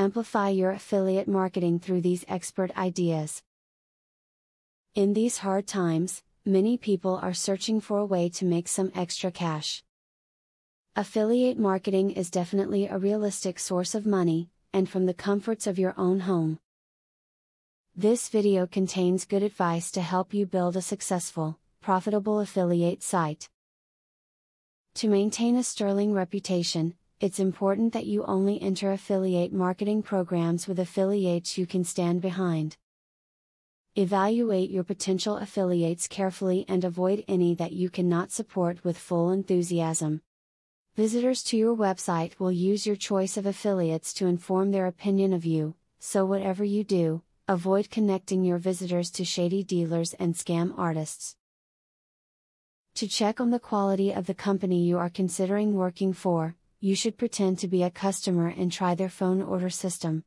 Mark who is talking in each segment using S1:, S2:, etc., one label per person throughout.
S1: Amplify your affiliate marketing through these expert ideas. In these hard times, many people are searching for a way to make some extra cash. Affiliate marketing is definitely a realistic source of money, and from the comforts of your own home. This video contains good advice to help you build a successful, profitable affiliate site. To maintain a sterling reputation, it's important that you only enter affiliate marketing programs with affiliates you can stand behind. Evaluate your potential affiliates carefully and avoid any that you cannot support with full enthusiasm. Visitors to your website will use your choice of affiliates to inform their opinion of you, so whatever you do, avoid connecting your visitors to shady dealers and scam artists. To check on the quality of the company you are considering working for, you should pretend to be a customer and try their phone order system.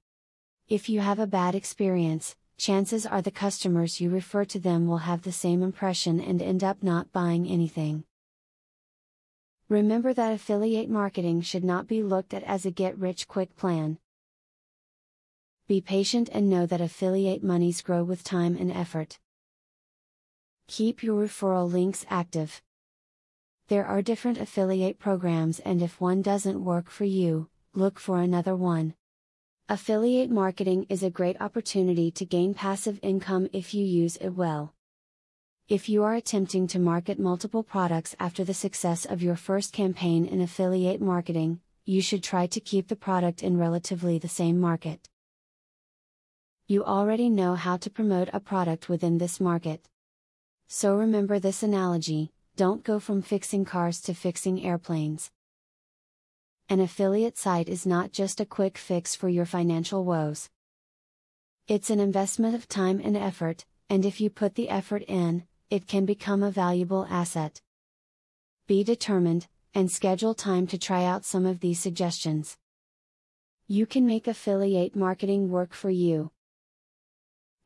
S1: If you have a bad experience, chances are the customers you refer to them will have the same impression and end up not buying anything. Remember that affiliate marketing should not be looked at as a get-rich-quick plan. Be patient and know that affiliate monies grow with time and effort. Keep your referral links active. There are different affiliate programs, and if one doesn't work for you, look for another one. Affiliate marketing is a great opportunity to gain passive income if you use it well. If you are attempting to market multiple products after the success of your first campaign in affiliate marketing, you should try to keep the product in relatively the same market. You already know how to promote a product within this market. So remember this analogy: don't go from fixing cars to fixing airplanes. An affiliate site is not just a quick fix for your financial woes. It's an investment of time and effort, and if you put the effort in, it can become a valuable asset. Be determined, and schedule time to try out some of these suggestions. You can make affiliate marketing work for you.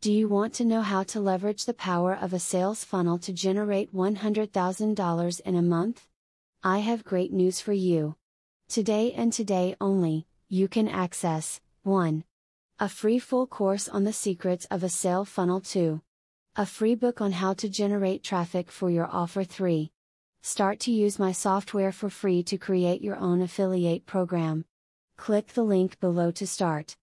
S1: Do you want to know how to leverage the power of a sales funnel to generate $100,000 in a month? I have great news for you. Today and today only, you can access 1. A free full course on the secrets of a sale funnel. 2. A free book on how to generate traffic for your offer. 3. Start to use my software for free to create your own affiliate program. Click the link below to start.